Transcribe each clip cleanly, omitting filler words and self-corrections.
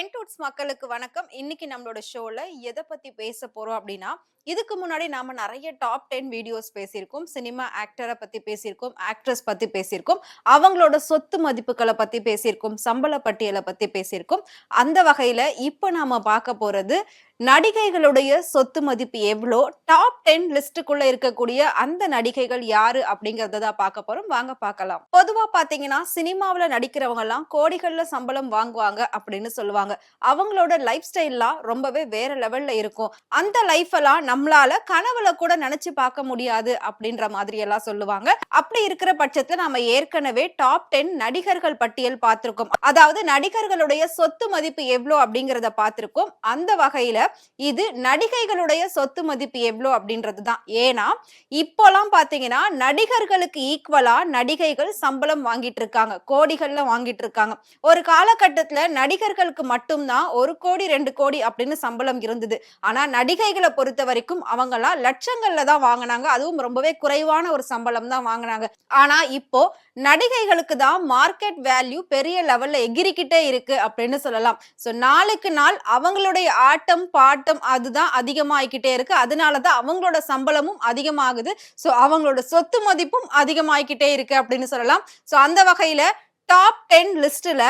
டென்டூட்ஸ் மக்களுக்கு வணக்கம். இன்னைக்கு நம்மளோட ஷோல எதை பத்தி பேச போறோம் அப்படின்னா, இதுக்கு முன்னாடி நாம நெறைய டாப் 10 வீடியோஸ் பேசியிருக்கோம். சினிமா ஆக்டர பத்தி பேசியிருக்கோம், ஆக்ட்ரஸ் பத்தி பேசியிருக்கோம். அவங்களோட சொத்து மதிப்புகள பத்தி பேசியிருக்கோம், சம்பள பட்டியல பத்தி பேசியிருக்கோம். அந்த வகையில இப்ப நாம பார்க்க போறது, நடிகைகளுடைய சொத்து மதிப்பு எவ்ளோ? டாப் 10 லிஸ்ட்டுக்குள்ள இருக்கக்கூடிய அந்த நடிகைகள் யாரு? அப்படிங்கிறத தான் பார்க்க போறோம். வாங்க பார்க்கலாம். பொதுவா பார்த்தீங்கன்னா, சினிமாவுல நடிக்கிறவங்கலாம் கோடிகள்ல சம்பளம் வாங்குவாங்க அப்படின்னு சொல்லுவாங்க. அவங்களோட லைஃப் ஸ்டைல்லாம் ரொம்பவே வேற லெவல்ல இருக்கும். அந்த லைஃப் எல்லாம் நம்மளால கனவுல கூட நினைச்சு பார்க்க முடியாது அப்படின்ற மாதிரி எல்லாம் சொல்லுவாங்க. அப்படி இருக்கிற பட்சத்துல நாம ஏற்கனவே டாப் 10 நடிகர்கள் பட்டியல் பார்த்திருக்கோம். அதாவது நடிகர்களுடைய சொத்து மதிப்பு எவ்ளோ அப்படிங்கிறத பார்த்திருக்கோம். அந்த வகையில இது நடிகைகளுடைய சொத்து மதிப்பு எவ்ளோ அப்படின்றது தான். ஏன்னா இப்போலாம் பாத்தீங்கன்னா நடிகர்களுக்கு ஈக்குவலா நடிகைகள் சம்பளம் வாங்கிட்டு இருக்காங்க, கோடிகள்ல வாங்கிட்டு இருக்காங்க. ஒரு காலகட்டத்துல நடிகர்களுக்கு மட்டும்தான் 1 கோடி 2 கோடி அப்படின்னு சம்பளம் இருந்தது. ஆனா நடிகைகளை பொறுத்த வரைக்கும் அவங்கலாம் லட்சங்கள்ல தான் வாங்கினாங்க. அதுவும் ரொம்பவே குறைவான ஒரு சம்பளம் தான் வாங்கினாங்க. ஆனா இப்போ நடிகைகளுக்கு தான் மார்க்கெட் வேல்யூ பெரிய லெவல்ல எகிரிக்கிட்டே இருக்கு அப்படின்னு சொல்லலாம். சோ நாளுக்கு நாள் அவங்களுடைய ஆட்டம் பாட்டம் அதுதான் அதிகமாயிக்கிட்டே இருக்கு. அதனாலதான் அவங்களோட சம்பளமும் அதிகமாகுது. சோ அவங்களோட சொத்து மதிப்பும் அதிகமாயிக்கிட்டே இருக்கு அப்படின்னு சொல்லலாம். சோ அந்த வகையில டாப் 10 லிஸ்ட்ல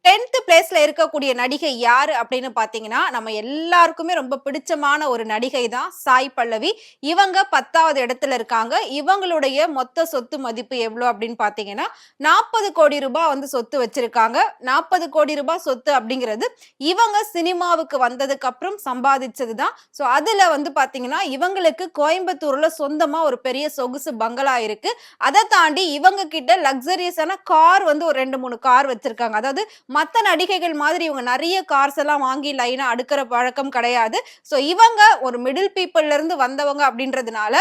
10th பிளேஸ்ல இருக்கக்கூடிய நடிகை யாரு அப்படின்னு பாத்தீங்கன்னா, நம்ம எல்லாருக்குமே ரொம்ப பிடிச்சமான ஒரு நடிகை தான் சாய் பல்லவி. இவங்க 10வது இடத்துல இருக்காங்க. இவங்களுடைய மொத்த சொத்து மதிப்பு எவ்வளவு அப்படின்னு பாத்தீங்கன்னா 40 கோடி ரூபாய் வந்து சொத்து வச்சிருக்காங்க. 40 கோடி ரூபாய் சொத்து அப்படிங்கிறது இவங்க சினிமாவுக்கு வந்ததுக்கு அப்புறம் சம்பாதிச்சதுதான். சோ அதுல வந்து பாத்தீங்கன்னா இவங்களுக்கு கோயம்புத்தூர்ல சொந்தமா ஒரு பெரிய சொகுசு பங்களா இருக்கு. அதை தாண்டி இவங்க கிட்ட லக்ஸரியஸான கார் வந்து ஒரு 2-3 கார் வச்சிருக்காங்க. அதாவது மத்த நடிகைகள் மாதிரி இவங்க நிறைய கார்ஸ் எல்லாம் வாங்கி லைனா அடுக்கிற பழக்கம் கிடையாது. சோ இவங்க ஒரு மிடில் பீப்புள்ல இருந்து வந்தவங்க அப்படின்றதுனால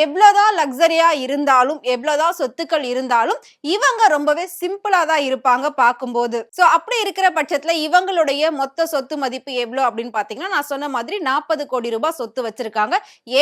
எவ்வளவுதான் லக்ஸரியா இருந்தாலும் எவ்வளவுதான் சொத்துக்கள் இருந்தாலும் இவங்க ரொம்பவே சிம்பிளா தான் இருப்பாங்க பார்க்கும்போது. சோ அப்படி இருக்கிற பட்சத்துல இவங்களுடைய மொத்த சொத்து மதிப்பு எவ்வளவு அப்படின்னு பாத்தீங்கன்னா நான் சொன்ன மாதிரி 40 கோடி ரூபாய் சொத்து வச்சிருக்காங்க.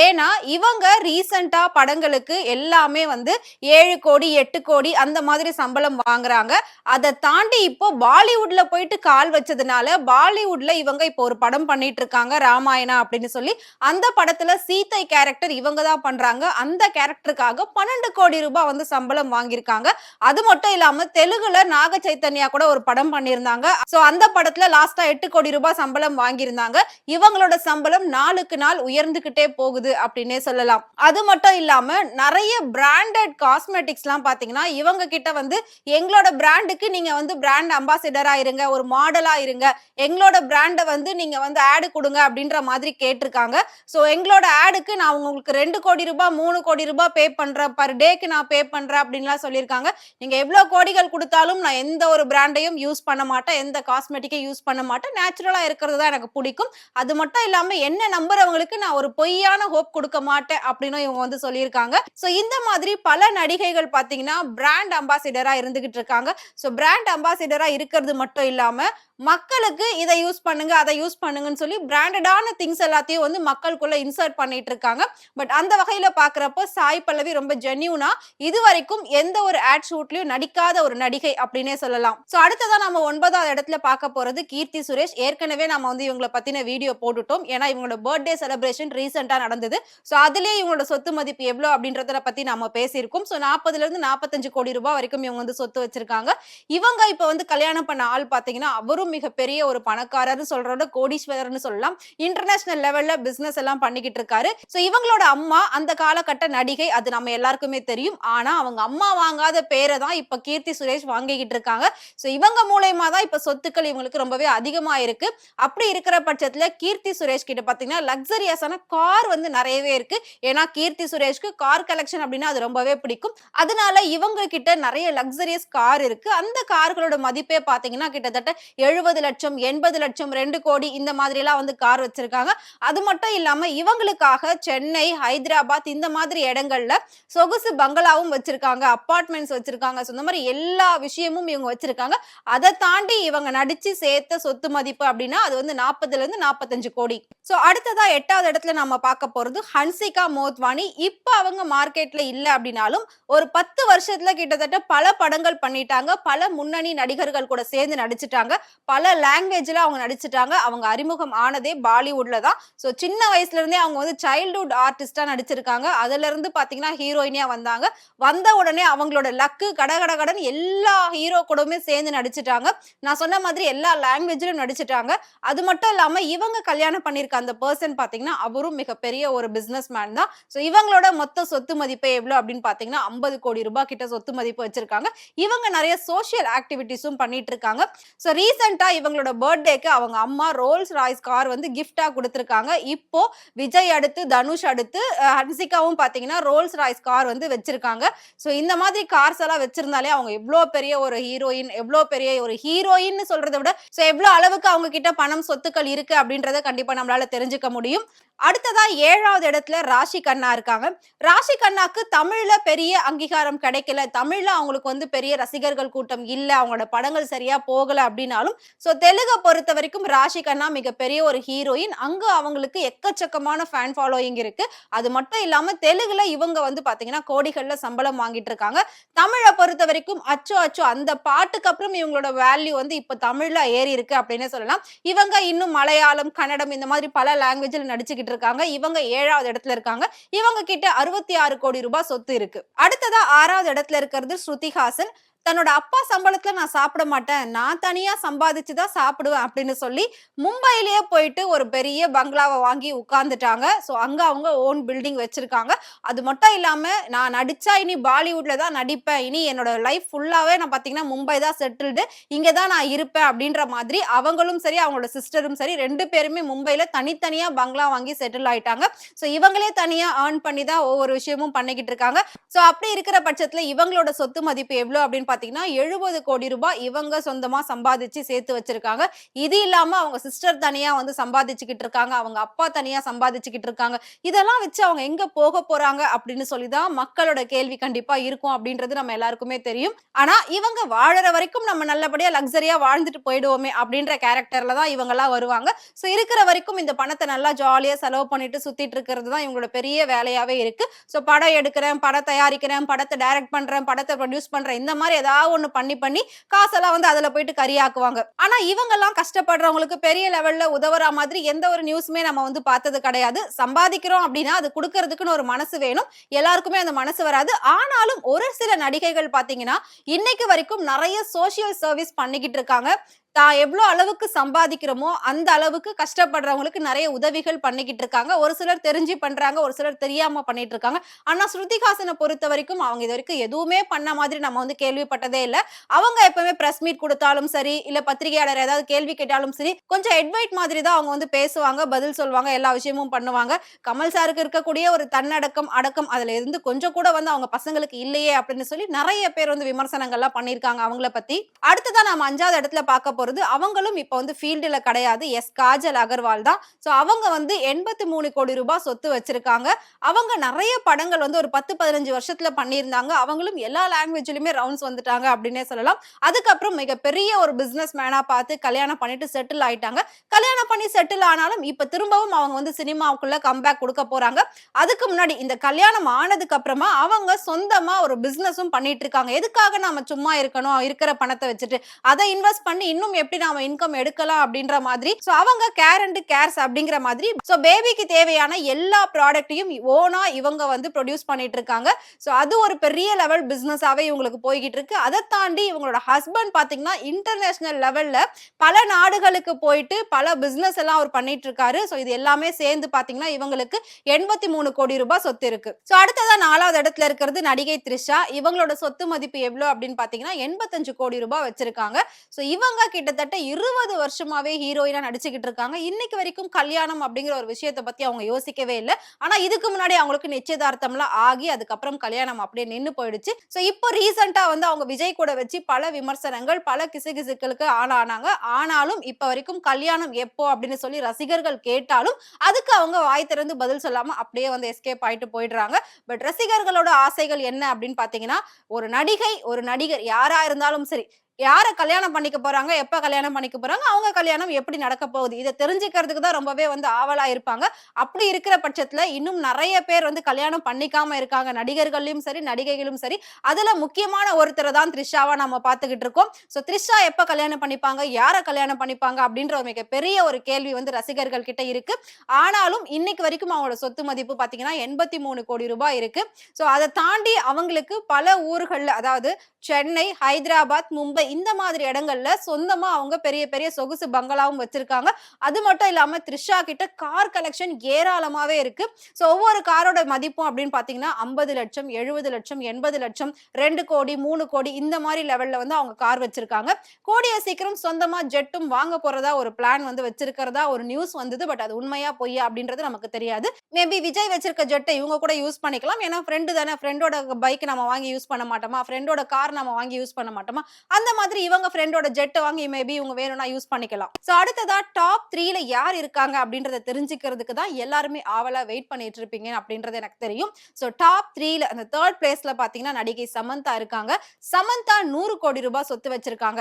ஏன்னா இவங்க ரீசெண்டா படங்களுக்கு எல்லாமே வந்து 7 கோடி 8 கோடி அந்த மாதிரி சம்பளம் வாங்குறாங்க. அதை தாண்டி இப்போ பாலிவுட்ல போயிட்டு கால் வச்சதுனால பாலிவுட்ல இவங்க இப்போ ஒரு படம் பண்ணிட்டு இருக்காங்க ராமாயணா அப்படின்னு சொல்லி. அந்த படத்துல சீதை கேரக்டர் இவங்க தான் பண்றாங்க. அந்த கேரக்டருக்காக 12 கோடி ரூபாய் வந்து சம்பளம் வாங்கியிருக்காங்க. அது மட்டும் இல்லாம தெலுங்குல நாக சைத்தன்யா கூட ஒரு படம் பண்ணியிருந்தாங்க. சோ அந்த படத்துல லாஸ்டா 8 கோடி ரூபாய் சம்பளம் வாங்கியிருந்தாங்க. இவங்களோட சம்பளம் நாளுக்கு நாள் உயர்ந்துகிட்டே போகுது அப்படின்னே சொல்லலாம். அது மட்டும் இல்லாம நிறைய பிராண்டட் காஸ்மெட்டிக்ஸ் எல்லாம் பாத்தீங்கன்னா இவங்க கிட்ட வந்து எங்களோட பிராண்டுக்கு நீங்க வந்து பிராண்ட் அம்பாசிடரா இருங்க, ஒரு மாடலா இருங்க, எங்களோட பிராண்ட வந்து நீங்க வந்து ஆடு கொடுங்க அப்படின்ற மாதிரி கேட்டிருக்காங்க. சோ எங்களோட ஆடுக்கு நான் உங்களுக்கு 2 கோடி ரூபாய் 3 கோடி ரூபாய் பே பண்றேன், பர் டேக்கு நான் பே பண்றேன் அப்படின்லாம் சொல்லியிருக்காங்க. நீங்க எவ்வளவு கோடிகள் கொடுத்தாலும் நான் எந்த ஒரு பிராண்டையும் யூஸ் பண்ண மாட்டேன், எந்த காஸ்மெட்டிக்கையும் யூஸ் பண்ண மாட்டேன், நேச்சுரலா இருக்கிறது தான் எனக்கு பிடிக்கும். அது மட்டும் இல்லாம என்ன நம்புறவங்களுக்கு நான் ஒரு பொய்யான ஹோப் கொடுக்க மாட்டேன் அப்படின்னு இவங்க வந்து சொல்லியிருக்காங்க. சோ இந்த மாதிரி பல நடிகைகள் பாத்தீங்கன்னா பிராண்ட் அம்பாசிடரா இருந்துகிட்டு இருக்காங்க. சோ பிராண்ட் அம்பாசிடரா இருக்கிறது மட்டும் இல்லாம மக்களுக்கு இதை யூஸ் பண்ணுங்க அதை யூஸ் பண்ணுங்கன்னு சொல்லி பிராண்டடான திங்ஸ் எல்லாத்தையும் வந்து மக்களுக்குள்ள இன்சர்ட் பண்ணிட்டு இருக்காங்க. பட் அந்த வகையில பாக்குறப்போ சாய் பல்லவி ரொம்ப ஜென்யூனா இதுவரைக்கும் எந்த ஒரு ஆட் ஷூட்லயும் நடிக்காத ஒரு நடிகை அப்படின்னே சொல்லலாம். சோ அடுத்ததான் நம்ம 9வது இடத்துல பார்க்க போறது கீர்த்தி சுரேஷ். ஏற்கனவே நம்ம வந்து இவங்களை பத்தின வீடியோ போட்டுட்டோம். ஏன்னா இவங்களோட பர்த்டே செலிப்ரேஷன் ரீசெண்டா நடந்தது. சோ அதுலயே இவங்களோட சொத்து மதிப்பு எவ்வளவு அப்படின்றத பத்தி நம்ம பேசியிருக்கோம். சோ 40ல இருந்து 45 கோடி ரூபாய் வரைக்கும் இவங்க வந்து சொத்து வச்சிருக்காங்க. இவங்க இப்ப வந்து கல்யாணம் பண்ண ஆள் பாத்தீங்கன்னா அவரும் மிகப்பெரிய ஒரு பணக்காரர்னு சொல்றத கோடீஸ்வரர்னு சொல்லலாம். இன்டர்நேஷனல் லெவல்ல பிசினஸ் எல்லாம் பண்ணிக்கிட்டு இருக்காரு. சோ இவங்களோட அம்மா அந்த காலகட்ட நடிகை, அது நம்ம எல்லாருக்குமே தெரியும். ஆனா அவங்க அம்மா வாங்காத பேரை தான் இப்ப கீர்த்தி சுரேஷ் வாங்கிக்கிட்டு இருக்காங்க. சோ இவங்க மூலமா தான் இப்ப சொத்துக்கள் இவங்களுக்கு ரொம்பவே அதிகமா இருக்கு. அப்படி இருக்கிற பட்சத்துல கீர்த்தி சுரேஷ் கிட்ட பாத்தீங்கன்னா லக்ஸரியஸான கார் வந்து நிறையவே இருக்கு. ஏன்னா கீர்த்தி சுரேஷ்க்கு கார் கலெக்ஷன் அப்படின்னா அது ரொம்பவே பிடிக்கும். அதனால இவங்க கிட்ட நிறைய லக்ஸரியஸ் கார் இருக்கு. அந்த கார்களோட மதிப்பே பாத்தீங்கன்னா கிட்டத்தட்ட 70 லட்சம் 80 லட்சம் 2 கோடி இந்த மாதிரி எல்லாம் வந்து கார் வச்சிருக்காங்க. அது மட்டும் இல்லாம இவங்களுக்காக சென்னை, ஹைதராபாத் இந்த மாதிரி இடங்கள்ல சொகுசு பங்களாவும் வச்சிருக்காங்க, அபார்ட்மெண்ட்ஸ் வச்சிருக்காங்க. இந்த மாதிரி எல்லா விஷயமும் இவங்க வச்சிருக்காங்க. அதை தாண்டி இவங்க நடிச்சு சேர்த்த சொத்து மதிப்பு அப்படின்னா அது வந்து 40ல இருந்து 45 கோடி. சோ அடுத்ததா 8வது இடத்துல நம்ம பார்க்க போறது ஹன்சிகா மோத்வானி. இப்ப அவங்க மார்க்கெட்ல இல்ல அப்படின்னாலும் ஒரு 10 வருஷத்துல கிட்டத்தட்ட பல படங்கள் பண்ணிட்டாங்க, பல முன்னணி நடிகர்கள் கூட சேர்ந்து நடிச்சிட்டாங்க. பல லாங்குவேஜ்ல அவங்க நடிச்சுட்டாங்க. அவங்க அறிமுகம் ஆனதே பாலிவுட்ல தான். சோ சின்ன வயசுல இருந்தே அவங்க வந்து சைல்ட்ஹுட் ஆர்டிஸ்டா நடிச்சிருக்காங்க. அதுல இருந்து பாத்தீங்கன்னா ஹீரோயினியா வந்தாங்க. வந்த உடனே அவங்களோட லக்கு கடகடன்னு எல்லா ஹீரோ கூடவுமே சேர்ந்து நடிச்சுட்டாங்க. நான் சொன்ன மாதிரி எல்லா லாங்குவேஜ்லயும் நடிச்சுட்டாங்க. அது மட்டும் இல்லாம இவங்க கல்யாணம் பண்ணியிருக்க அந்த பெர்சன் பாத்தீங்கன்னா, அவரும் மிகப்பெரிய ஒரு பிசினஸ் மேன் தான். சோ இவங்களோட மொத்த சொத்து மதிப்பு எவ்வளவு அப்படின்னு பாத்தீங்கன்னா, 50 கோடி ரூபாய் கிட்ட சொத்து மதிப்பு வச்சிருக்காங்க. இவங்க நிறைய சோசியல் ஆக்டிவிட்டீஸும் பண்ணிட்டு இருக்காங்க. சோ ரீசென்ட்டா இவங்களோட பர்த்டேக்கு அவங்க அம்மா ரோல்ஸ் ராய்ஸ் கார் வந்து கிஃப்ட்டா குடுத்திருக்காங்க. இப்போ விஜய் அடுத்து, தனுஷ் அடுத்து ஹன்சிகாவும் பாத்தீங்கன்னா ரோல்ஸ் ராய்ஸ் கார் வந்து வச்சிருக்காங்க. சோ இந்த மாதிரி கார்ஸ் எல்லாம் வச்சிருந்தாலே அவங்க எவ்ளோ பெரிய ஒரு ஹீரோயின், எவ்ளோ பெரிய ஒரு ஹீரோயின்னு சொல்றத விட சோ எவ்ளோ அளவுக்கு அவங்க கிட்ட பணம், சொத்துக்கள் இருக்கு அப்படின்றத கண்டிப்பா நம்மளால தெரிஞ்சுக்க முடியும். அடுத்ததா 7வது இடத்துல ராஷி கண்ணா இருக்காங்க. ராஷி கண்ணாக்கு தமிழ்ல பெரிய அங்கீகாரம் கிடைக்கல. தமிழ்ல அவங்களுக்கு வந்து பெரிய ரசிகர்கள் கூட்டம் இல்ல. அவங்களோட படங்கள் சரியா போகல அப்படின்னாலும், சோ தெலுங்க பொறுத்தவரைக்கும் ராஷி கண்ணா மிகப்பெரிய ஒரு ஹீரோயின். அங்க அவங்களுக்கு எக்கச்சக்கமான ஃபேன் ஃபாலோயிங் இருக்கு. அது மட்டும் இல்லாம தெலுங்குல இவங்க வந்து பாத்தீங்கன்னா கோடிகள்ல சம்பளம் வாங்கிட்டு இருக்காங்க. தமிழ பொறுத்தவரைக்கும் அச்சோ அச்சோ அந்த பாட்டுக்கு அப்புறம் இவங்களோட வேல்யூ வந்து இப்ப தமிழ்ல ஏறி இருக்கு அப்படின்னே சொல்லலாம். இவங்க இன்னும் மலையாளம், கன்னடம் இந்த மாதிரி பல லாங்குவேஜ்ல நடிச்சுக்கிட்டு இருக்காங்க. இவங்க 7வது இடத்துல இருக்காங்க. இவங்க கிட்ட 66 கோடி ரூபாய் சொத்து இருக்கு. அடுத்ததா 6வது இடத்துல இருக்கிறது ஸ்ருதிஹாசன். தன்னோட அப்பா சம்பளத்துல நான் சாப்பிட மாட்டேன். நான் தனியா சம்பாதிச்சு தான் சாப்பிடுவேன் அப்படின்னு சொல்லி மும்பையிலேயே போயிட்டு ஒரு பெரிய பங்களாவ வாங்கி உட்கார்ந்துட்டாங்க. சோ அங்க அவங்க ஓன் பில்டிங் வச்சிருக்காங்க. அது மட்டும் இல்லாம நான் நடிச்சா இனி பாலிவுட்ல தான் நடிப்பேன். இனி என்னோட லைஃப் ஃபுல்லாவே நான் பாத்தீங்கன்னா மும்பை தான் செட்டில்டு. இங்க தான் நான் இருப்பேன் அப்படின்ற மாதிரி அவங்களும் சரி, அவங்களோட சிஸ்டரும் சரி 2 பேருமே மும்பைல தனித்தனியா பங்களா வாங்கி செட்டில் ஆயிட்டாங்க. சோ இவங்களே தனியா ஏர்ன் பண்ணி தான் ஒவ்வொரு விஷயமும் பண்ணிக்கிட்டு இருக்காங்க. சோ அப்படி இருக்கிற பட்சத்துல இவங்களோட சொத்து மதிப்பு எவ்வளவு அப்படின்னு பாத்தீங்கன்னா 70 கோடி ரூபாய் இவங்க சொந்தமா சம்பாதிச்சு சேர்த்து வச்சிருக்காங்க. இது இல்லாம அவங்க சிஸ்டர் தனியா வந்து சம்பாதிச்சுக்கிட்டு இருக்காங்க. அவங்க அப்பா தனியா சம்பாதிச்சுக்கிட்டு இருக்காங்க. இதெல்லாம் வச்சு அவங்க எங்க போக போறாங்க அப்படின்னு சொல்லிதான் மக்களோட கேள்வி கண்டிப்பா இருக்கும் அப்படின்றது நம்ம எல்லாருக்குமே தெரியும். ஆனா இவங்க வாழற வரைக்கும் நம்ம நல்லபடியா லக்ஸரியா வாழ்ந்துட்டு போயிடுவோமே அப்படின்ற கேரக்டர்ல தான் இவங்க எல்லாம் வருவாங்க. சோ இருக்கிற வரைக்கும் இந்த பணத்தை நல்லா ஜாலியா செலவு பண்ணிட்டு சுத்திட்டு இருக்கிறது தான் இவங்களோட பெரிய வேலையாவே இருக்கு. சோ படம் எடுக்கிறேன், படம் தயாரிக்கிறேன், படத்தை டைரக்ட் பண்றேன், படத்தை ப்ரொடியூஸ் பண்றேன், இந்த மாதிரி ஏதாவது ஒண்ணு பண்ணி காசெல்லாம் வந்து அதுல போயிட்டு கரியாக்குவாங்க. ஆனா இவங்க எல்லாம் கஷ்டப்படுறவங்களுக்கு பெரிய லெவல்ல உதவுற மாதிரி எந்த ஒரு நியூஸுமே நம்ம வந்து பார்த்தது கிடையாது. சம்பாதிக்கிறோம் அப்படின்னா அது கொடுக்கறதுக்குன்னு ஒரு மனசு வேணும். எல்லாருக்குமே அந்த மனசு வராது. ஆனாலும் ஒரு சில நடிகைகள் பாத்தீங்கன்னா இன்னைக்கு வரைக்கும் நிறைய சோசியல் சர்வீஸ் பண்ணிக்கிட்டு இருக்காங்க. தான் எவ்வளவு அளவுக்கு சம்பாதிக்கிறோமோ அந்த அளவுக்கு கஷ்டப்படுறவங்களுக்கு நிறைய உதவிகள் பண்ணிக்கிட்டு இருக்காங்க. ஒரு சிலர் தெரிஞ்சு பண்றாங்க, ஒரு சிலர் தெரியாம பண்ணிட்டு இருக்காங்க. ஆனா ஸ்ருதிஹாசனை பொறுத்த வரைக்கும் அவங்க இது வரைக்கும் எதுவுமே பண்ண மாதிரி நம்ம வந்து கேள்விப்பட்டதே இல்ல. அவங்க எப்பவுமே பிரஸ் மீட் கொடுத்தாலும் சரி, இல்ல பத்திரிகையாளர் ஏதாவது கேள்வி கேட்டாலும் சரி, கொஞ்சம் எட்வைட் மாதிரி தான் அவங்க வந்து பேசுவாங்க, பதில் சொல்லுவாங்க, எல்லா விஷயமும் பண்ணுவாங்க. கமல் சாருக்கு இருக்கக்கூடிய ஒரு தன்னடக்கம், அடக்கம் அதுல இருந்து கொஞ்சம் கூட வந்து அவங்க பசங்களுக்கு இல்லையே அப்படின்னு சொல்லி நிறைய பேர் வந்து விமர்சனங்கள்லாம் பண்ணிருக்காங்க அவங்கள பத்தி. அடுத்ததான் நாம 5வது இடத்துல பார்க்க போறது அவங்களும் இப்ப வந்து ஃபீல்டுல கிடையாது. காஜல் அகர்வால் தான். சோ அவங்க வந்து 83 கோடி ரூபாய் சொத்து வச்சிருக்காங்க. அவங்க நிறைய படங்கள் வந்து ஒரு 10, 15 வருஷத்துல பண்ணியிருந்தாங்க. அவங்களும் எல்லா லாங்குவேஜ்லயுமே ரவுண்ட்ஸ் வந்துட்டாங்க அப்படின்னே சொல்லலாம். அதுக்கப்புறம் மிகப்பெரிய ஒரு பிசினஸ் மேனா பார்த்து கல்யாணம் பண்ணிட்டு செட்டில் ஆயிட்டாங்க. கல்யாணம் பண்ணி செட்டில் ஆனாலும் இப்ப திரும்பவும் அவங்க வந்து சினிமாவுக்குள்ள கம்பேக் கொடுக்க போறாங்க. அதுக்கு முன்னாடி இந்த கல்யாணம் ஆனதுக்கு அப்புறமா அவங்க சொந்தமா ஒரு பிசினஸும் பண்ணிட்டு இருக்காங்க. எதுக்காக நாம சும்மா இருக்கணும், இருக்கிற பணத்தை வச்சுட்டு அதை இன்வெஸ்ட் பண்ணி இன்னும் எப்படி நாம இன்கம் எடுக்கலாம் அப்படின்ற மாதிரி. சோ அவங்க கேர் அண்ட் கேர்ஸ் அப்படிங்கிற மாதிரி சோ பேபிக்கு தேவையான எல்லா ப்ராடக்ட்டையும் ஓனா இவங்க வந்து ப்ரொடியூஸ் பண்ணிட்டு இருக்காங்க. சோ அது ஒரு பெரிய லெவல் பிசினஸாவே இவங்களுக்கு போய்கிட்டு இருக்கு. அதை தாண்டி இவங்களோட ஹஸ்பண்ட் பாத்தீங்கன்னா இன்டர்நேஷனல் லெவல்ல பல நாடுகளுக்கு போயிட்டு பல பிசினஸ் எல்லாம் அவர் பண்ணிட்டு இருக்காரு. சோ இது எல்லாமே சேர்ந்து பாத்தீங்கன்னா இவங்களுக்கு 83 கோடி ரூபாய் சொத்து இருக்கு. சோ அடுத்ததா 4வது இடத்துல இருக்கிறது நடிகை த்ரிஷா. இவங்களோட சொத்து மதிப்பு எவ்வளவு அப்படின்னு பாத்தீங்கன்னா 85 கோடி ரூபாய் வச்சிருக்காங்க. சோ இவங்க கிட்டத்தட்ட 20 வருஷமாவே ஹீரோயினா நடிச்சுக்கிட்டு இருக்காங்க. இன்னைக்கு வரைக்கும் கல்யாணம் அப்படிங்கிற ஒரு விஷயத்தை பத்தி அவங்க யோசிக்கவே இல்லை. ஆனா இதுக்கு முன்னாடி அவங்களுக்கு நிச்சயதார்த்தம்லாம் ஆகி அதுக்கப்புறம் கல்யாணம் அப்படியே நின்னு போயிடுச்சு. சோ இப்போ ரீசெண்டா வந்து அவங்க விஜய் கூட வச்சு பல விமர்சனங்கள், பல கிசுகிசுக்களுக்கு ஆளானாங்க. ஆனாலும் இப்ப வரைக்கும் கல்யாணம் எப்போ அப்படின்னு சொல்லி ரசிகர்கள் கேட்டாலும் அதுக்கு அவங்க வாய் திறந்து பதில் சொல்லாம அப்படியே வந்து எஸ்கேப் ஆயிட்டு போயிடுறாங்க. பட் ரசிகர்களோட ஆசைகள் என்ன அப்படின்னு பாத்தீங்கன்னா ஒரு நடிகை, ஒரு நடிகர் யாரா இருந்தாலும் சரி யார கல்யாணம் பண்ணிக்க போறாங்க, எப்ப கல்யாணம் பண்ணிக்க போறாங்க, அவங்க கல்யாணம் எப்படி நடக்க போகுது. இத தெரிஞ்சுக்கிறதுக்கு தான் ரொம்பவே வந்து ஆவலா இருப்பாங்க. அப்படி இருக்கிற பட்சத்துல இன்னும் நெறைய பேர் வந்து கல்யாணம் பண்ணிக்காம இருக்காங்க. நடிகர்கள்லயும் சரி, நடிகைகளும் சரி. அதுல முக்கியமான ஒருத்தர தான் த்ரிஷாவா நம்ம பார்த்துக்கிட்டு இருக்கோம். த்ரிஷா எப்ப கல்யாணம் பண்ணிப்பாங்க, யார கல்யாணம் பண்ணிப்பாங்க அப்படின்ற ஒரு மிகப்பெரிய ஒரு கேள்வி வந்து ரசிகர்கள் கிட்ட இருக்கு. ஆனாலும் இன்னைக்கு வரைக்கும் அவங்களோட சொத்து மதிப்பு பார்த்தீங்கன்னா, 83 கோடி ரூபாய் இருக்கு. அத தாண்டி அவங்களுக்கு பல ஊர்கள்ல அதாவது சென்னை, ஹைதராபாத், மும்பை இந்த மாதிரி இடங்கள்ல சொந்தமா அவங்க பெரிய பெரிய சொகுசு பங்களாவும் வச்சிருக்காங்க. அது மட்டும் இல்லாம த்ரிஷா கிட்ட கார் கலெக்ஷன் ஏராளமாவே இருக்கு. ஒவ்வொரு காரோட மதிப்பும் அப்படின்னு பார்த்தீங்கன்னா, 50 லட்சம், 70 லட்சம், 80 லட்சம், 2 கோடி, 3 கோடி இந்த மாரி லெவல்ல வந்து அவங்க கார் வச்சிருக்காங்க. கூடிய சீக்கிரம் சொந்தமா ஜெட்டும் வாங்க போறதா ஒரு பிளான் வந்து வச்சிருக்கிறதா ஒரு நியூஸ் வந்தது. பட் அது உண்மையா பொய்யா அப்படின்றது நமக்கு தெரியாது. மேபி விஜய் வச்சிருக்க ஜெட்ட இவங்க கூட யூஸ் பண்ணிக்கலாம். ஏன்னா ஃப்ரெண்ட் தானே. ஃப்ரெண்டோட பைக் நம்ம வாங்கி யூஸ் பண்ண மாட்டோமா? ஃப்ரெண்டோட கார் நம்ம வாங்கி யூஸ் பண்ண மாட்டோமா? அந்த மாதிரி இவங்க ஃப்ரெண்டோட ஜெட் வாங்கி மேபி இவங்க வேணும்னா யூஸ் பண்ணிக்கலாம். அடுத்ததா டாப் 3ல யார் இருக்காங்க அப்படின்றத தெரிஞ்சுக்கிறதுக்கு தான் எல்லாருமே ஆவலா வெயிட் பண்ணிட்டு இருப்பீங்க அப்படின்றது எனக்கு தெரியும். டாப் 3ல அந்த 3rd பிளேஸ்ல பாத்தீங்கன்னா நடிகை சமந்தா இருக்காங்க. சமந்தா 100 கோடி ரூபாய் சொத்து வச்சிருக்காங்க.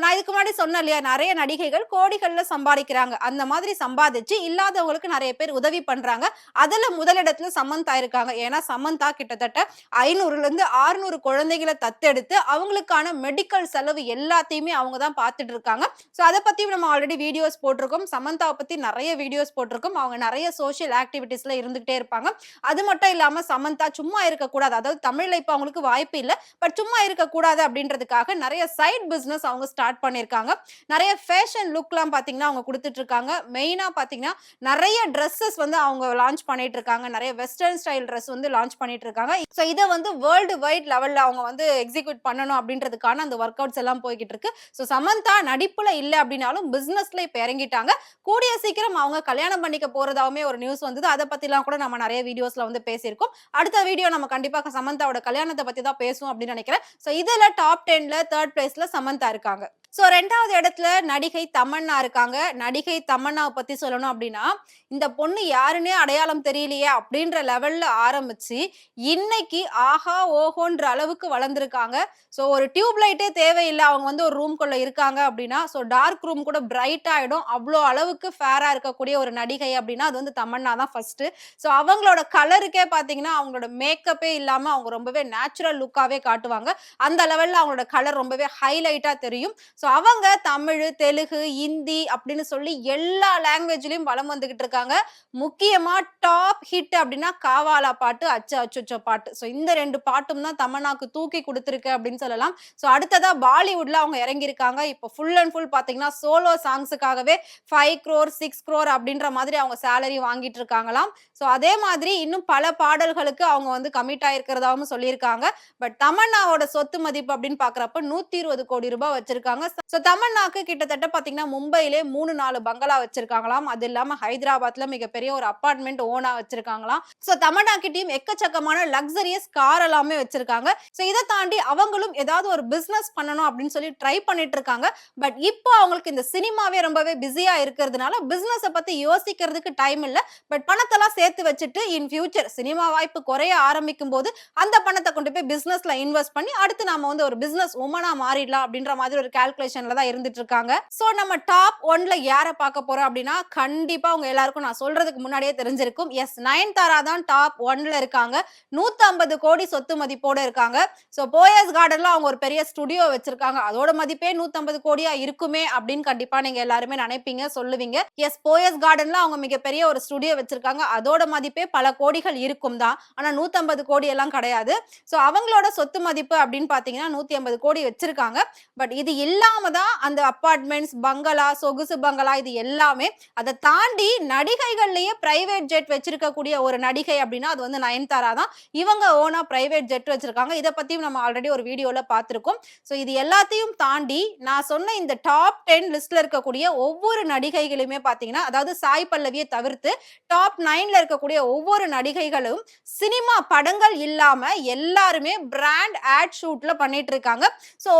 நான் இதுக்கு முன்னாடி சொன்னேன் இல்லையா, நிறைய நடிகைகள் கோடிகள்ல சம்பாதிக்கிறாங்க. அந்த மாதிரி சம்பாதிச்சு இல்லாதவங்களுக்கு நிறைய பேர் உதவி பண்றாங்க. அதுல முதலிடத்துல சமந்தா இருக்காங்க. ஏன்னா சமந்தா கிட்டத்தட்ட 500ல இருந்து 600 குழந்தைகளை தத்தெடுத்து அவங்களுக்கான மெடிக்கல் செலவு எல்லாத்தையுமே அவங்க தான் பார்த்துட்டு இருக்காங்க. அத பத்தியும் நம்ம ஆல்ரெடி வீடியோஸ் போட்டிருக்கோம். சமந்தாவை பத்தி நிறைய வீடியோஸ் போட்டிருக்கோம். அவங்க நிறைய சோஷியல் ஆக்டிவிட்டீஸ்ல இருந்துகிட்டே இருப்பாங்க. அது மட்டும் இல்லாம சமந்தா சும்மா இருக்கக்கூடாது, அதாவது தமிழ்ல இப்ப அவங்களுக்கு வாய்ப்பு இல்ல, பட் சும்மா இருக்கக்கூடாது அப்படின்றதுக்காக நிறைய சைட் பிசினஸ் அவங்க ஸ்டார்ட் பண்ணிருக்காங்க. நிறைய ஃபேஷன் லுக்லாம் பாத்தீங்கன்னா அவங்க கொடுத்துட்டு இருக்காங்க. மெயினா பாத்தீங்கன்னா நிறைய ட்ரெஸ்ஸஸ் வந்து அவங்க லான்ச் பண்ணிட்டு இருக்காங்க. நிறைய வெஸ்டர்ன் ஸ்டைல் ட்ரெஸ் வந்து லான்ச் பண்ணிட்டு இருக்காங்க. இத வந்து வேர்ல்டு வைட் லெவல்ல அவங்க வந்து எக்ஸிக்யூட் பண்ணணும் அப்படின்றதுக்கான அந்த ஒர்க் அவுட்ஸ் எல்லாம் போய்கிட்டு இருக்கு. சமந்தா நடிப்புல இல்ல அப்படின்னாலும் பிசினஸ்ல இப்ப இறங்கிட்டாங்க. கூடிய சீக்கிரம் அவங்க கல்யாணம் பண்ணிக்க போறதாவுமே ஒரு நியூஸ் வந்தது. அதை பத்திலாம் கூட நம்ம நிறைய வீடியோஸ்ல வந்து பேசியிருக்கோம். அடுத்த வீடியோ நம்ம கண்டிப்பா சமந்தாவோட கல்யாணத்தை பத்தி தான் பேசுவோம் அப்படின்னு நினைக்கிறேன். இதுல டாப் 10ல 3rd பிளேஸ்ல சமந்தா இருக்காங்க. 2வது இடத்துல நடிகை தமன்னா இருக்காங்க. நடிகை தமன்னாவை பத்தி சொல்லணும் அப்படின்னா, இந்த பொண்ணு யாருன்னே அடையாளம் தெரியலையே அப்படின்ற லெவல்ல ஆரம்பிச்சு இன்னைக்கு ஆஹா ஓஹோன்ற அளவுக்கு வளர்ந்திருக்காங்க. ஒரு டியூப் லைட்டே தேவையில்ல. அவங்க வந்து ஒரு ரூம்குள்ள இருக்காங்க அப்படின்னா, டார்க் ரூம் கூட பிரைட் ஆயிடும். அவ்வளோ அளவுக்கு ஃபேரா இருக்கக்கூடிய ஒரு நடிகை அப்படின்னா அது வந்து தமன்னா தான் ஃபர்ஸ்ட். அவங்களோட கலருக்கே பாத்தீங்கன்னா அவங்களோட மேக்கப்பே இல்லாம அவங்க ரொம்பவே நேச்சுரல் லுக்காவே காட்டுவாங்க. அந்த லெவல்ல அவங்களோட கலர் ரொம்பவே ஹைலைட்டா தெரியும். அவங்க தமிழ், தெலுங்கு, ஹிந்தி அப்படின்னு சொல்லி எல்லா லாங்குவேஜ்லயும் வலம் வந்துகிட்டு இருக்காங்க. முக்கியமா டாப் ஹிட் அப்படின்னா காவாலா பாட்டு, அச்சு அச்சோ பாட்டு. இந்த 2 பாட்டும் தான் தமன்னாக்கு தூக்கி கொடுத்திருக்கு அப்படின்னு சொல்லலாம். அடுத்ததா பாலிவுட்ல அவங்க இறங்கி இருக்காங்க. இப்போ ஃபுல் அண்ட் ஃபுல் பாத்தீங்கன்னா சோலோ சாங்ஸுக்காகவே 5 crore 6 crore அப்படின்ற மாதிரி அவங்க சேலரி வாங்கிட்டு இருக்காங்களாம். அதே மாதிரி இன்னும் பல பாடல்களுக்கு அவங்க வந்து கமிட் ஆயிருக்கிறதாவும் சொல்லியிருக்காங்க. பட் தமன்னாவோட சொத்து மதிப்பு அப்படின்னு பாக்குறப்ப 120 கோடி ரூபாய் வச்சிருக்காங்க. தமன்னாக்கு கிட்டத்தட்ட பாத்தீங்கன்னா மும்பையிலே 3-4 பங்களா வச்சிருக்காங்களாம். அது இல்லாம ஹைதராபாத்ல மிகப்பெரிய ஒரு அபார்ட்மெண்ட் ஓனா வச்சிருக்காங்களாம். தமன்னா கிட்டயும் எக்கச்சக்கமான லக்ஸரியஸ் கார் எல்லாமே வச்சிருக்காங்க. இதை தாண்டி அவங்களும் ஏதாவது ஒரு பிசினஸ் பண்ணணும் அப்படின்னு சொல்லி ட்ரை பண்ணிட்டு இருக்காங்க. பட் இப்போ அவங்களுக்கு இந்த சினிமாவே ரொம்பவே பிஸியா இருக்கிறதுனால பிசினஸ் பத்தி யோசிக்கிறதுக்கு டைம் இல்ல. பட் பணத்தெல்லாம் சேர்த்து வச்சுட்டு இன் ஃபியூச்சர் சினிமா வாய்ப்பு குறைய ஆரம்பிக்கும் போது அந்த பணத்தை கொண்டு போய் பிசினஸ்ல இன்வெஸ்ட் பண்ணி அடுத்து நாம வந்து ஒரு பிசினஸ் உமனா மாறிடலாம் அப்படின்ற மாதிரி ஒரு கால்குலேஷன்ல தான் இருந்துட்டு இருக்காங்க. நம்ம டாப் 1ல யாரை பார்க்க போறோம் அப்படின்னா கண்டிப்பா உங்க எல்லாருக்கும் நான் சொல்றதுக்கு முன்னாடியே தெரிஞ்சிருக்கும். எஸ், நயன்தாரா தான் டாப் 1ல இருக்காங்க. 150 கோடி சொத்து மதிப்போட இருக்காங்க. போயஸ் கார்டன்ல அவங்க ஒரு பெரிய ஸ்டுடியோ வச்சிருக்காங்க. அதோட மதிப்பே 150 கோடியா இருக்குமே அப்படின்னு கண்டிப்பா நீங்க எல்லாருமே நினைப்பீங்க, சொல்லுவீங்க. எஸ், போயஸ் கார்டன்ல அவங்க மிகப்பெரிய ஒரு ஸ்டுடியோ வச்சிருக்காங்க. அதோட மதிப்பே பல கோடிகள் இருக்கும் தான். ஆனா 150 கோடி எல்லாம் கிடையாது. அவங்களோட சொத்து மதிப்பு அப்படின்னு பாத்தீங்கன்னா 150 கோடி வச்சிருக்காங்க. பட் இது இல்லாம தான் அந்த அபார்ட்மெண்ட்ஸ், பங்களா, சொகுசு பங்களா இது எல்லாமே. அதை தாண்டி நடிகைகள்லயே பிரைவேட் ஜெட் வச்சிருக்கக்கூடிய ஒரு நடிகை அப்படின்னா அது வந்து நயன்தாரா தான். இவங்க ஓனா பிரைவேட் ஜெட் வச்சிருக்காங்க. இதை பத்தியும் நம்ம ஆல்ரெடி ஒரு வீடியோல பார்த்திருக்கோம். இது எல்லாத்தையும் தாண்டி நான் சொன்ன இந்த டாப் 10 லிஸ்ட்ல இருக்கக்கூடிய ஒவ்வொரு நடிகைகளுமே பாத்தீங்கன்னா, அதாவது சாய் பல்லவியை தவிர்த்து டாப் 9ல இருக்கக்கூடிய ஒவ்வொரு நடிகைகளும் சினிமா படங்கள் இல்லாம எல்லாருமே பிராண்ட் ஆட் ஷூட்ல பண்ணிட்டு இருக்காங்க.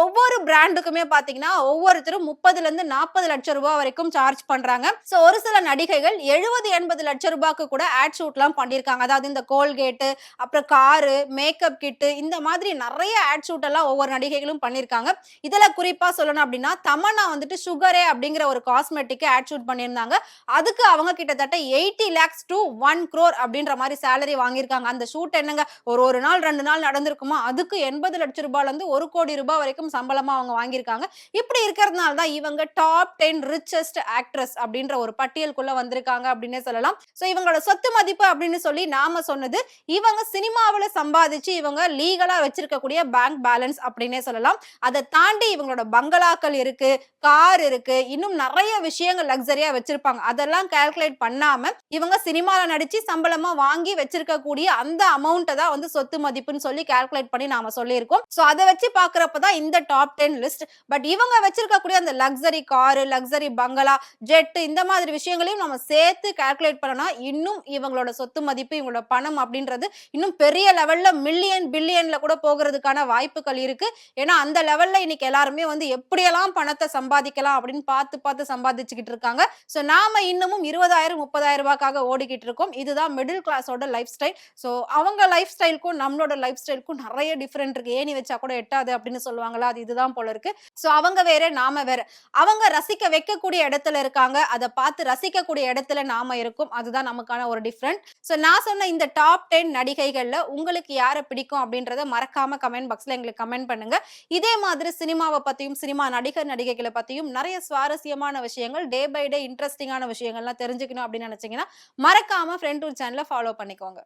ஒவ்வொரு பிராண்டுக்குமே பாத்தீங்கன்னா பாத்தீங்கன்னா ஒவ்வொருத்தரும் 30ல இருந்து 40 லட்சம் ரூபாய் வரைக்கும் சார்ஜ் பண்றாங்க. சோ ஒரு சில நடிகைகள் 70-80 லட்சம் ரூபாய்க்கு கூட ஆட் ஷூட்லாம் பண்ணிருக்காங்க. அதாவது இந்த கோல்கேட், அப்புறம் காரு, மேக்கப் கிட் இந்த மாதிரி நிறைய ஆட் ஷூட் எல்லாம் ஒவ்வொரு நடிகைகளும் பண்ணிருக்காங்க. இதுல குறிப்பா சொல்லணும் அப்படின்னா தமன்னா வந்துட்டு சுகரே அப்படிங்கிற ஒரு காஸ்மெட்டிக் ஆட் ஷூட் பண்ணியிருந்தாங்க. அதுக்கு அவங்க கிட்டத்தட்ட 80 lakhs to 1 crore அப்படின்ற மாதிரி சேலரி வாங்கியிருக்காங்க. அந்த ஷூட் என்னங்க ஒரு நாள் 2 நாள் நடந்திருக்குமா, அதுக்கு 80 லட்சம் ரூபாயில இருந்து 1 கோடி ரூபாய் வரைக்கும் சம்பளமா அவங்க வாங்கியிருக்காங்க. இப்படி இருக்கிறதுனால தான் இவங்க டாப் 10 ரிச்சஸ்ட் ஆக்ட்ரஸ் அப்படின்ற ஒரு பட்டியலுக்குள்ள வந்திருக்காங்க அப்படின்னே சொல்லலாம். சோ இவங்களோட சொத்து மதிப்பு அப்படின்னு சொல்லி நாம சொன்னது இவங்க சினிமாவுல சம்பாதிச்சு இவங்க லீகலா வச்சிருக்கக்கூடிய பேங்க் பேலன்ஸ் அப்படின்னே சொல்லலாம். அதை தாண்டி இவங்களோட பங்களாக்கள் இருக்கு, கார் இருக்கு, இன்னும் நிறைய விஷயங்கள் லக்ஸரியா வச்சிருப்பாங்க. அதெல்லாம் கால்குலேட் பண்ணாம இவங்க சினிமால நடிச்சு சம்பளமா வாங்கி வச்சிருக்கக்கூடிய அந்த அமௌண்ட்டை தான் வந்து சொத்து மதிப்புன்னு சொல்லி கால்குலேட் பண்ணி நாம சொல்லியிருக்கோம். சோ அதை வச்சு பாக்குறப்பதான் இந்த டாப் 10 லிஸ்ட். பட் இவங்க வச்சிருக்கக்கூடிய அந்த லக்ஸரி காரு, லக்ஸரி பங்களா, ஜெட் இந்த மாதிரி விஷயங்களையும் நம்ம சேர்த்து கால்குலேட் பண்ணனா இன்னும் இவங்களோட சொத்து மதிப்பு, இவங்களோட பணம் அப்படின்றது இன்னும் பெரிய லெவல்ல மில்லியன் பில்லியன்ல கூட போகிறதுக்கான வாய்ப்புகள் இருக்கு. ஏன்னா அந்த லெவல்ல இன்னைக்கு எல்லாருமே வந்து எப்படியெல்லாம் பணத்தை சம்பாதிக்கலாம் அப்படின்னு பார்த்து பார்த்து சம்பாதிச்சுக்கிட்டு இருக்காங்க. சோ நாம இன்னமும் 20,000 30,000 ரூபாய்க்காக ஓடிக்கிட்டு இருக்கோம். இதுதான் மிடில் கிளாஸோட லைஃப் ஸ்டைல். சோ அவங்க லைஃப் ஸ்டைலுக்கும் நம்மளோட லைஃப் ஸ்டைலுக்கும் நிறைய டிஃபரெண்ட் இருக்கு. ஏணி வச்சா கூட எட்டாது அப்படின்னு சொல்லுவாங்களா, அது இதுதான் போல இருக்கு. சோ அவங்க வேற, நாம வேற. அவங்க ரசிக்க வைக்கக்கூடிய இடத்துல இருக்காங்க, அதை பார்த்து ரசிக்கக்கூடிய இடத்துல நாம இருக்கும். அதுதான் நமக்கான ஒரு டிஃபரெண்ட். சோ நான் சொன்ன இந்த டாப் 10 நடிகைகள்ல உங்களுக்கு யாரை பிடிக்கும் அப்படின்றத மறக்காம கமெண்ட் பாக்ஸ்ல எங்களுக்கு கமெண்ட் பண்ணுங்க. இதே மாதிரி சினிமாவை பத்தியும் சினிமா நடிகர் நடிகைகளை பத்தியும் நிறைய சுவாரஸ்யமான விஷயங்கள், டே பை டே இன்ட்ரெஸ்டிங்கான விஷயங்கள்லாம் தெரிஞ்சுக்கணும் அப்படின்னு நினைச்சீங்கன்னா மறக்காம ஃப்ரெண்ட் டூர் சேனலை ஃபாலோ பண்ணிக்கோங்க.